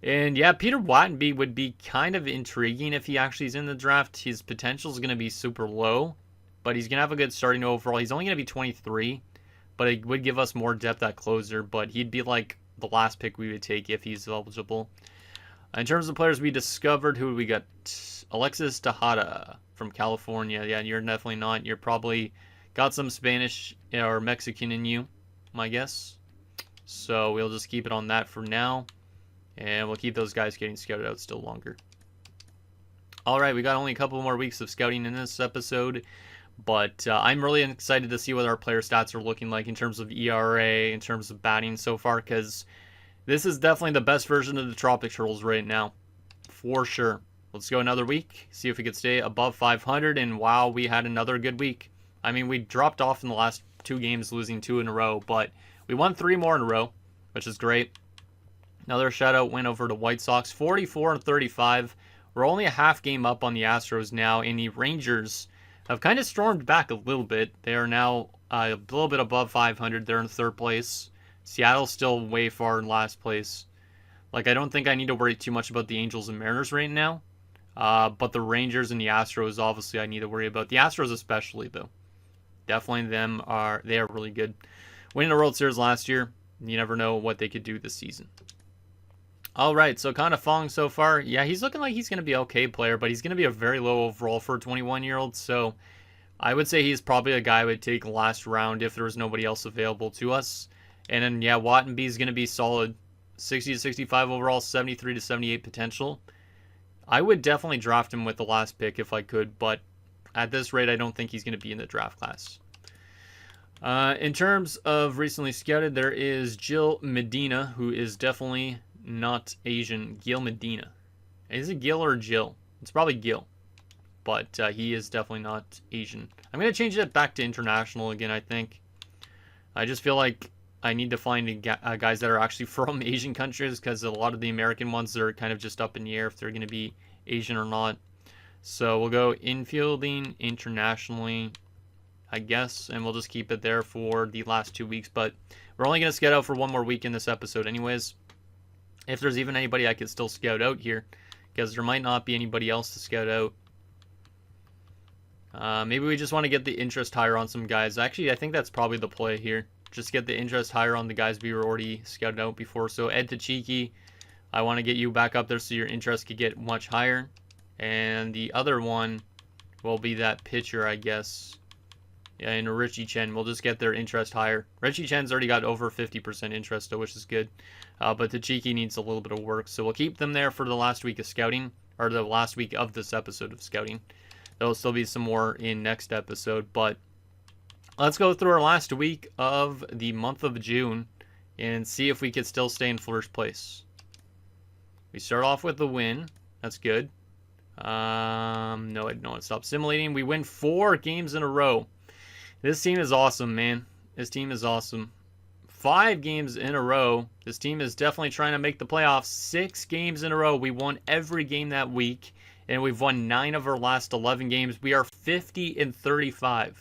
And yeah, Peter Wattenby would be kind of intriguing if he actually is in the draft. His potential is going to be super low, but he's going to have a good starting overall. He's only going to be 23, but it would give us more depth at closer, but he'd be like the last pick we would take if he's eligible. In terms of players we discovered, who we got? Alexis Tejada from California. Yeah, you're definitely not. You're probably got some Spanish or Mexican in you, my guess. So we'll just keep it on that for now. And we'll keep those guys getting scouted out still longer. Alright, we got only a couple more weeks of scouting in this episode. But I'm really excited to see what our player stats are looking like in terms of ERA, in terms of batting so far. Because this is definitely the best version of the Tropic Turtles right now. For sure. Let's go another week, see if we could stay above 500, and wow, we had another good week. I mean, we dropped off in the last 2 games, losing 2 in a row, but we won 3 more in a row, which is great. Another shutout win over the White Sox, 44-35. We're only a half game up on the Astros now, and the Rangers have kind of stormed back a little bit. They are now a little bit above 500. They're in 3rd place. Seattle's still way far in last place. Like, I don't think I need to worry too much about the Angels and Mariners right now. But the Rangers and the Astros, obviously, I need to worry about. The Astros especially, though. Definitely they are really good. Winning the World Series last year, you never know what they could do this season. All right, so kind of Fong so far. Yeah, he's looking like he's going to be an okay player, but he's going to be a very low overall for a 21-year-old. So I would say he's probably a guy I would take last round if there was nobody else available to us. And then, yeah, Wattenby is going to be solid. 60 to 65 overall, 73 to 78 potential. I would definitely draft him with the last pick if I could, but at this rate, I don't think he's going to be in the draft class. In terms of recently scouted, there is Gil Medina, who is definitely not Asian. Gil Medina. Is it Gil or Jill? It's probably Gil, but he is definitely not Asian. I'm going to change that back to international again, I think. I just feel like I need to find guys that are actually from Asian countries, because a lot of the American ones are kind of just up in the air if they're going to be Asian or not. So we'll go infielding internationally, I guess, and we'll just keep it there for the last 2 weeks. But we're only going to scout out for 1 more week in this episode anyways. If there's even anybody I could still scout out here, because there might not be anybody else to scout out. Maybe we just want to get the interest higher on some guys. Actually, I think that's probably the play here. Just get the interest higher on the guys we were already scouted out before. So Ed Tachiki, I want to get you back up there so your interest could get much higher. And the other one will be that pitcher, I guess. Yeah, and Richie Chen. We'll just get their interest higher. Richie Chen's already got over 50% interest, though, which is good. But Tachiki needs a little bit of work. So we'll keep them there for the last week of scouting, or the last week of this episode of scouting. There'll still be some more in next episode, but let's go through our last week of the month of June and see if we could still stay in first place. We start off with the win. That's good. No, it stopped simulating. We win 4 games in a row. This team is awesome, man. This team is awesome. 5 games in a row. This team is definitely trying to make the playoffs. 6 games in a row. We won every game that week, and we've won 9 of our last 11 games. We are 50-35.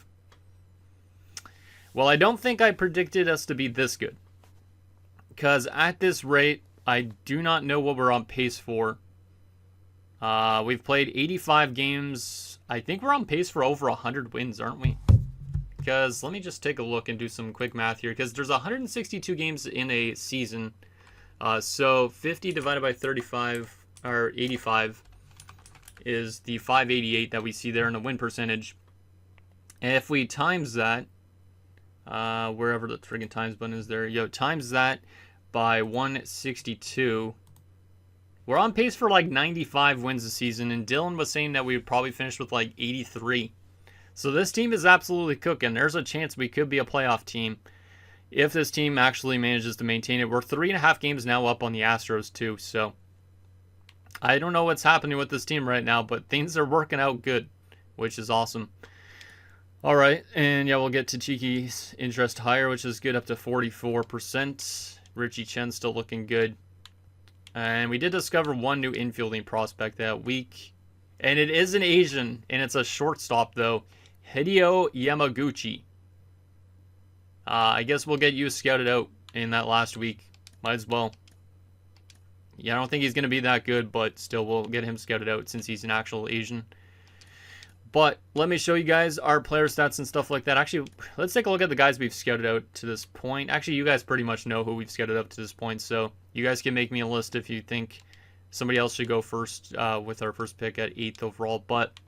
Well, I don't think I predicted us to be this good, because at this rate, I do not know what we're on pace for. We've played 85 games. I think we're on pace for over 100 wins, aren't we? Because let me just take a look and do some quick math here, because there's 162 games in a season. So 50 divided by 35, or 85, is the 588 that we see there in the win percentage. And if we times that, wherever the friggin' times button is there, times that by 162, we're on pace for like 95 wins a season, and Dylan was saying that we would probably finish with like 83. So this team is absolutely cooking. There's a chance we could be a playoff team if this team actually manages to maintain it. We're 3.5 games now up on the Astros too, so I don't know what's happening with this team right now, but things are working out good, which is awesome. All right, and yeah, we'll get to Chiki's interest higher, which is good, up to 44%. Richie Chen still looking good. And we did discover 1 new infielding prospect that week, and it is an Asian, and it's a shortstop though. Hideo Yamaguchi. I guess we'll get you scouted out in that last week. Might as well. Yeah, I don't think he's going to be that good, but still we'll get him scouted out since he's an actual Asian. But let me show you guys our player stats and stuff like that. Actually, let's take a look at the guys we've scouted out to this point. Actually, you guys pretty much know who we've scouted out to this point, so you guys can make me a list if you think somebody else should go first with our first pick at 8th overall. But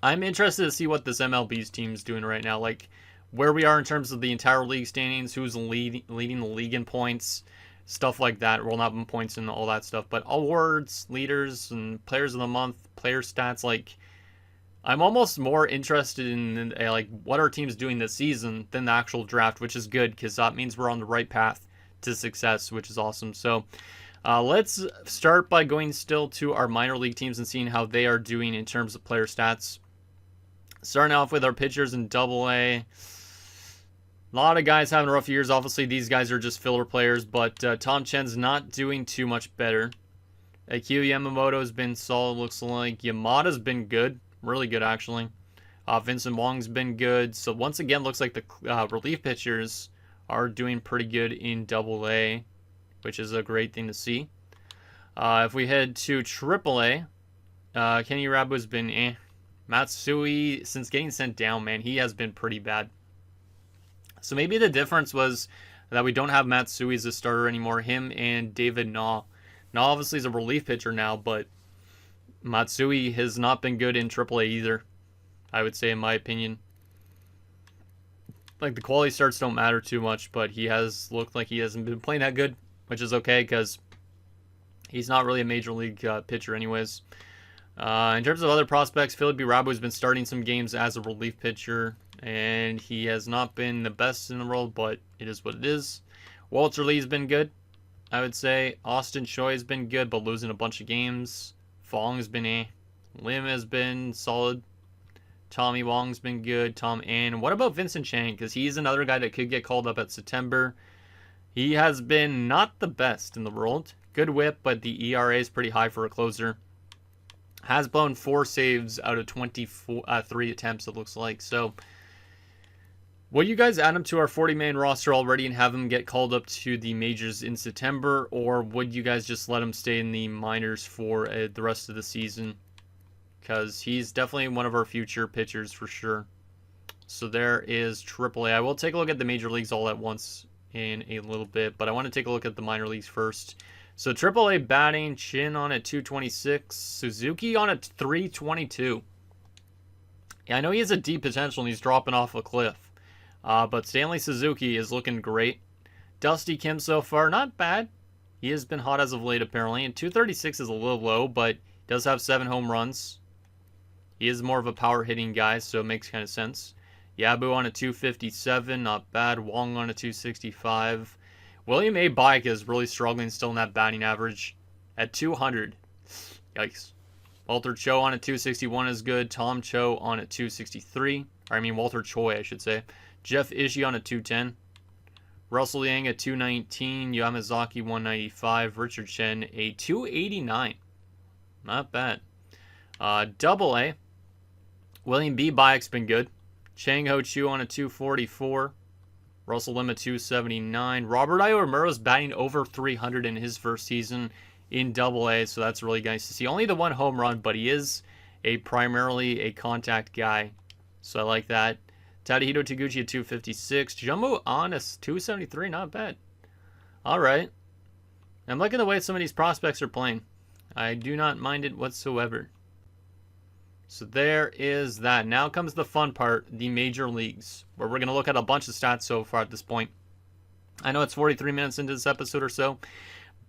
I'm interested to see what this MLB's team's doing right now, like where we are in terms of the entire league standings, who's leading the league in points, stuff like that. Well, not in points and all that stuff, but awards, leaders, and players of the month, player stats. Like, I'm almost more interested in like what our team's doing this season than the actual draft, which is good because that means we're on the right path to success, which is awesome. So Let's start by going still to our minor league teams and seeing how they are doing in terms of player stats. Starting off with our pitchers in Double-A. A lot of guys having rough years. Obviously, these guys are just filler players, but Tom Chen's not doing too much better. Akio Yamamoto's been solid, looks like. Yamada's been good. Really good, actually. Vincent Wong's been good. So, once again, looks like the relief pitchers are doing pretty good in Double-A, which is a great thing to see. If we head to Triple-A, Kenny Rabu's been eh. Matsui, since getting sent down, man, he has been pretty bad. So maybe the difference was that we don't have Matsui as a starter anymore. Him and David Naw. Naw obviously is a relief pitcher now, but Matsui has not been good in AAA either, I would say, in my opinion. Like, the quality starts don't matter too much, but he has looked like he hasn't been playing that good, which is okay because he's not really a major league pitcher anyways. In terms of other prospects, Philip Rabu has been starting some games as a relief pitcher, and he has not been the best in the world, but it is what it is. Walter Lee's been good, I would say. Austin Choi has been good, but losing a bunch of games. Fong has been eh. Lim has been solid. Tommy Wong's been good. Tom An. What about Vincent Chang? Because he's another guy that could get called up at September. He has been not the best in the world. Good whip, but the ERA is pretty high for a closer. Has blown 4 saves out of 23 attempts, it looks like. So, will you guys add him to our 40-man roster already and have him get called up to the majors in September? Or would you guys just let him stay in the minors for the rest of the season? Because he's definitely one of our future pitchers for sure. So there is AAA. I will take a look at the major leagues all at once in a little bit, but I want to take a look at the minor leagues first. So AAA batting, Chin on at 226, Suzuki on at 322. Yeah, I know he has a deep potential and he's dropping off a cliff. But Stanley Suzuki is looking great. Dusty Kim so far, not bad. He has been hot as of late apparently. And 236 is a little low, but does have 7 home runs. He is more of a power hitting guy, so it makes kind of sense. Yabu on a 257, not bad. Wong on a 265. William A. Bike is really struggling still in that batting average at 200. Yikes. Walter Cho on a 261 is good. Tom Cho on a 263. Or I mean Walter Choi, I should say. Jeff Ishii on a 210. Russell Yang at 219. Yamazaki 195. Richard Chen a 289. Not bad. Double A. William B. Bayek's been good. Chang Ho Chu on a 244. Russell Lim at 279. Robert Iomura's batting over 300 in his first season in Double-A, so that's really nice to see. Only the 1 home run, but he is primarily a contact guy, so I like that. Tadahito Taguchi at 256. Jumbo on a 273, not bad. All right. I'm liking the way some of these prospects are playing. I do not mind it whatsoever. So there is that. Now comes the fun part, the major leagues, where we're going to look at a bunch of stats so far at this point. I know it's 43 minutes into this episode or so,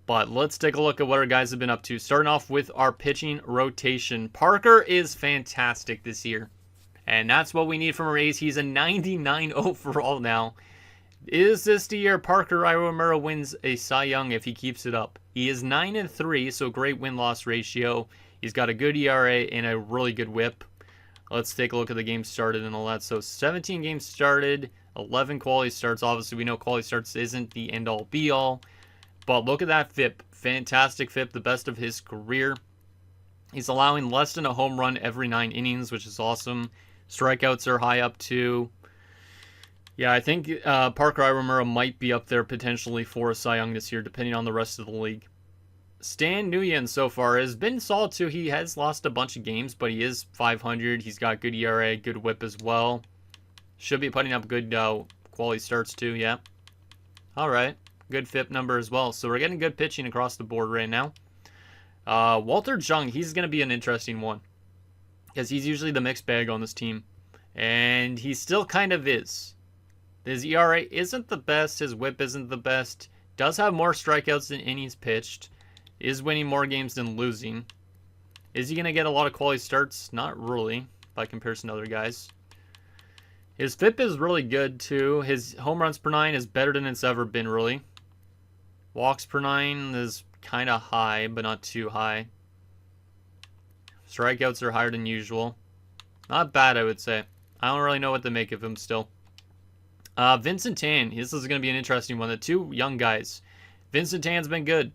but let's take a look at what our guys have been up to. Starting off with our pitching rotation. Parker is fantastic this year, and that's what we need from a Rays. He's a 99 overall now. Is this the year Parker Iomura wins a Cy Young if he keeps it up? He is 9-3, so great win-loss ratio. He's got a good ERA and a really good whip. Let's take a look at the games started and all that. So 17 games started, 11 quality starts. Obviously, we know quality starts isn't the end-all be-all. But look at that FIP. Fantastic FIP, the best of his career. He's allowing less than a home run every 9 innings, which is awesome. Strikeouts are high up too. Yeah, I think Parker Iomura might be up there potentially for a Cy Young this year, depending on the rest of the league. Stan Nguyen so far has been solid too. He has lost a bunch of games, but he is 500. He's got good ERA, good whip as well. Should be putting up good quality starts too, yeah. All right, good FIP number as well. So we're getting good pitching across the board right now. Walter Jung, he's going to be an interesting one because he's usually the mixed bag on this team, and he still kind of is. His ERA isn't the best. His whip isn't the best. Does have more strikeouts than innings pitched. Is winning more games than losing. Is he going to get a lot of quality starts? Not really, by comparison to other guys. His FIP is really good, too. His home runs per 9 is better than it's ever been, really. Walks per 9 is kind of high, but not too high. Strikeouts are higher than usual. Not bad, I would say. I don't really know what to make of him still. Vincent Tan. This is going to be an interesting one. The two young guys. Vincent Tan's been good.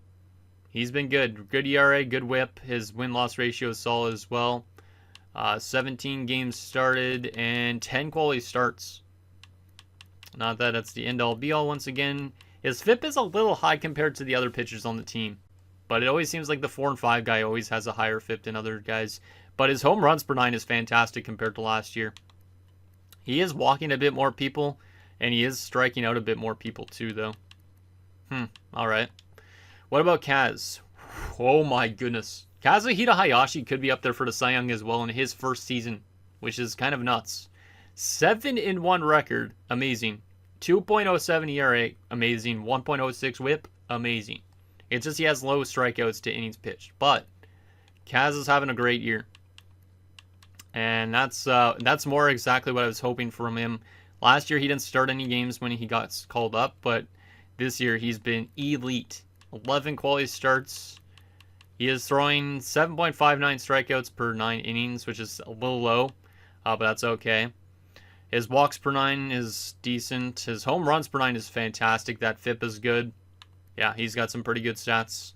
He's been good. Good ERA, good whip. His win-loss ratio is solid as well. 17 games started and 10 quality starts. Not that that's the end-all be-all once again. His FIP is a little high compared to the other pitchers on the team. But it always seems like the 4 and 5 guy always has a higher FIP than other guys. But his home runs per 9 is fantastic compared to last year. He is walking a bit more people, and he is striking out a bit more people too, though. Alright. What about Kaz? Oh my goodness. Kazuhito Hayashi could be up there for the Cy Young as well in his first season, which is kind of nuts. 7-1 record, amazing. 2.07 ERA, amazing. 1.06 whip, amazing. It's just he has low strikeouts to innings pitched, but Kaz is having a great year. And that's more exactly what I was hoping from him. Last year he didn't start any games when he got called up, but this year he's been elite. 11 quality starts. He is throwing 7.59 strikeouts per 9 innings, which is a little low, but that's okay. His walks per 9 is decent. His home runs per 9 is fantastic. That FIP is good. Yeah, he's got some pretty good stats.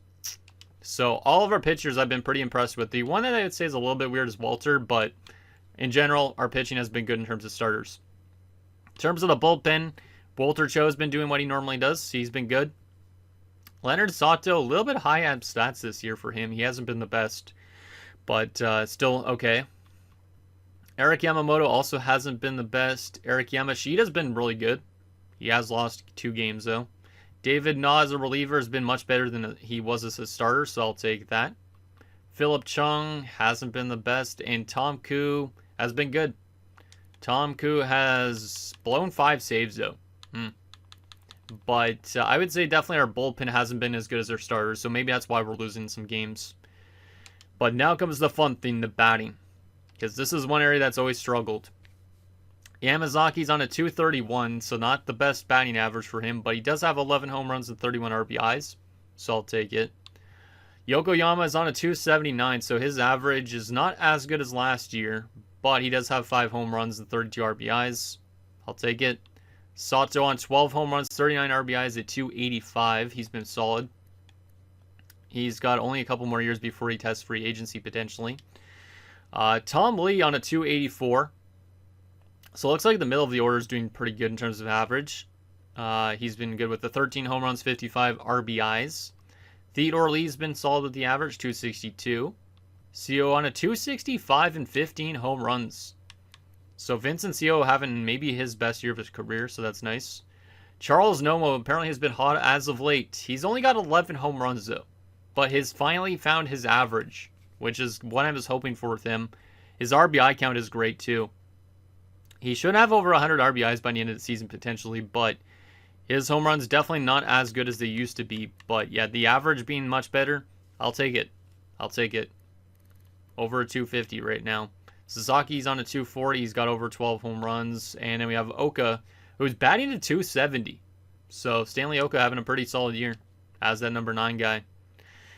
So all of our pitchers I've been pretty impressed with. The one that I would say is a little bit weird is Walter, but in general, our pitching has been good in terms of starters. In terms of the bullpen, Walter Cho has been doing what he normally does. He's been good. Leonard Sato, a little bit high at stats this year for him. He hasn't been the best, but still okay. Eric Yamamoto also hasn't been the best. Eric Yamashita's been really good. He has lost 2 games, though. David Na as a reliever has been much better than he was as a starter, so I'll take that. Philip Chung hasn't been the best, and Tom Koo has been good. Tom Koo has blown 5 saves, though. But I would say definitely our bullpen hasn't been as good as our starters, so maybe that's why we're losing some games. But now comes the fun thing, the batting. Because this is one area that's always struggled. Yamazaki's on a 231, so not the best batting average for him, but he does have 11 home runs and 31 RBIs, so I'll take it. Yokoyama is on a 279, so his average is not as good as last year, but he does have 5 home runs and 32 RBIs. I'll take it. Sato on 12 home runs, 39 RBIs at 285. He's been solid. He's got only a couple more years before he tests free agency potentially. Tom Lee on a 284. So it looks like the middle of the order is doing pretty good in terms of average. He's been good with the 13 home runs, 55 RBIs. Theodore Lee's been solid with the average, 262. CO on a 265 and 15 home runs. So Vincent CO having maybe his best year of his career, so that's nice. Charles Nomo apparently has been hot as of late. He's only got 11 home runs though, but he's finally found his average, which is what I was hoping for with him. His RBI count is great too. He should have over 100 RBIs by the end of the season potentially, but his home runs definitely not as good as they used to be. But yeah, the average being much better, I'll take it. I'll take it. Over a 250 right now. Sasaki's on a 240. He's got over 12 home runs. And then we have Oka, who's batting at 270. So Stanley Oka having a pretty solid year as that number 9 guy.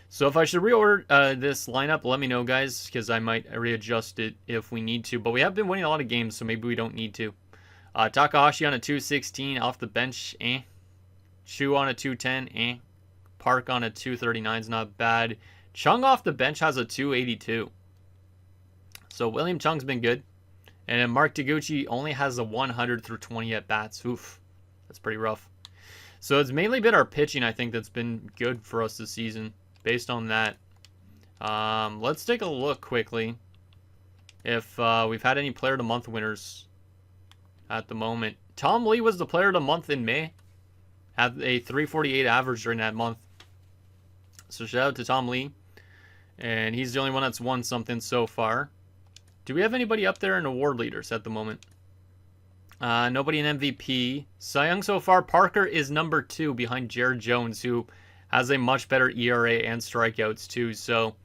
So if I should reorder this lineup, let me know, guys, because I might readjust it if we need to. But we have been winning a lot of games, so maybe we don't need to. Takahashi on a 216 off the bench, Chu on a 210, Park on a 239 is not bad. Chung off the bench has a 282. So William Chung's been good. And then Mark Taguchi only has a 100 through 20 at-bats. Oof, that's pretty rough. So it's mainly been our pitching, I think, that's been good for us this season. Based on that. Let's take a look quickly if we've had any Player of the Month winners at the moment. Tom Lee was the Player of the Month in May. Had a 348 average during that month. So shout out to Tom Lee. And he's the only one that's won something so far. Do we have anybody up there in award leaders at the moment? Nobody in MVP. Cy Young so far, Parker is number 2 behind Jared Jones, who has a much better ERA and strikeouts too. So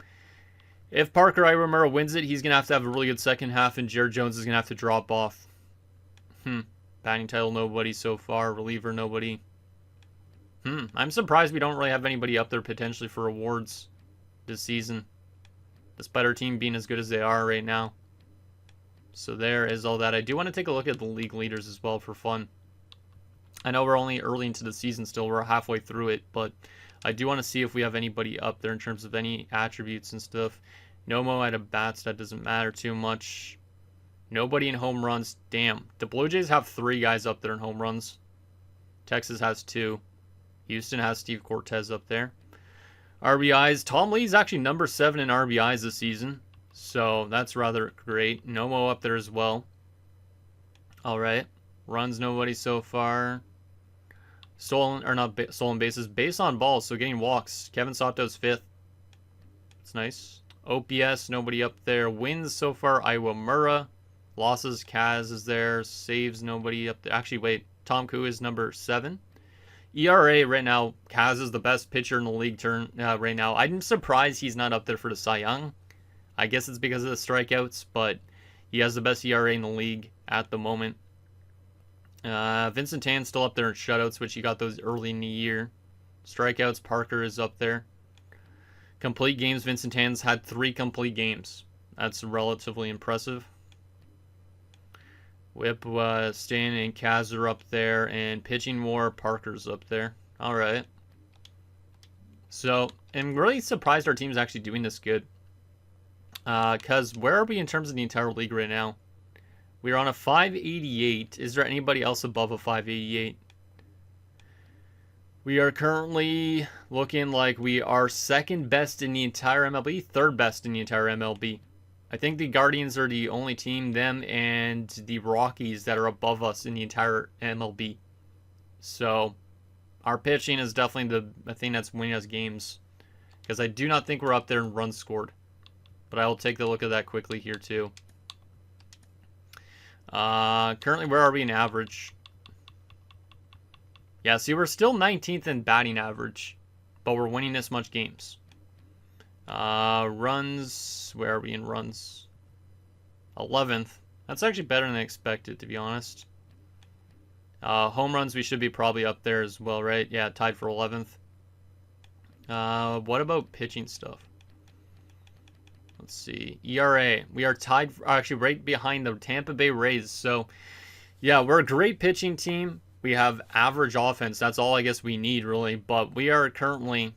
if Parker Iwamura wins it, he's going to have a really good second half, and Jared Jones is going to have to drop off. Batting title, nobody so far. Reliever, nobody. I'm surprised we don't really have anybody up there potentially for awards this season, despite our team being as good as they are right now. So there is all that. I do want to take a look at the league leaders as well for fun. I know we're only early into the season still. We're halfway through it, but I do want to see if we have anybody up there in terms of any attributes and stuff. Nomo at bats, that doesn't matter too much. Nobody in home runs. Damn. The Blue Jays have 3 guys up there in home runs. Texas has 2. Houston has Steve Cortez up there. RBIs. Tom Lee's actually number 7 in RBIs this season. So that's rather great. Nomo up there as well. Alright. Runs, nobody so far. Stolen bases. Base on balls, so getting walks. Kevin Sato's 5th. That's nice. OPS, nobody up there. Wins so far, Iwamura. Losses, Kaz is there. Saves, nobody up there. Actually, wait. Tom Koo is number 7. ERA right now, Kaz is the best pitcher in the league right now. I'm surprised he's not up there for the Cy Young. I guess it's because of the strikeouts, but he has the best ERA in the league at the moment. Vincent Tan's still up there in shutouts, which he got those early in the year. Strikeouts, Parker is up there. Complete games, Vincent Tan's had 3 complete games. That's relatively impressive. Whip, Stan and Kaz are up there, and pitching war, Parker's up there. Alright. So, I'm really surprised our team's actually doing this good. Because where are we in terms of the entire league right now? We're on a 588. Is there anybody else above a 588? We are currently looking like we are 2nd best in the entire MLB, 3rd best in the entire MLB. I think the Guardians are the only team, them and the Rockies, that are above us in the entire MLB. So, our pitching is definitely the thing that's winning us games. Because I do not think we're up there in runs scored. But I will take a look at that quickly here too. Currently, where are we in average? Yeah, see, we're still 19th in batting average. But we're winning this much games. Runs, where are we in runs? 11th. That's actually better than I expected, to be honest. Home runs, we should be probably up there as well, right? Yeah, tied for 11th. What about pitching stuff? Let's see. ERA. We are tied, actually right behind the Tampa Bay Rays. So, yeah, we're a great pitching team. We have average offense. That's all I guess we need, really. But we are currently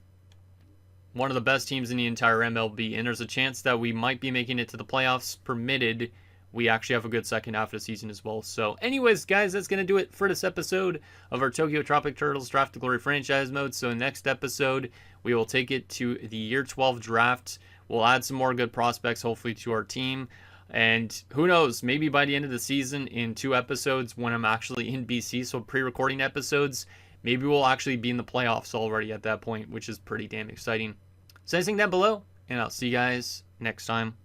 one of the best teams in the entire MLB, and there's a chance that we might be making it to the playoffs, permitted we actually have a good second half of the season as well. So anyways, guys, that's going to do it for this episode of our Tokyo Tropic Turtles Draft to Glory franchise mode. So next episode, we will take it to the year 12 draft. We'll add some more good prospects, hopefully, to our team. And who knows, maybe by the end of the season, in 2 episodes, when I'm actually in BC, so pre-recording episodes, maybe we'll actually be in the playoffs already at that point, which is pretty damn exciting. Say anything down below, and I'll see you guys next time.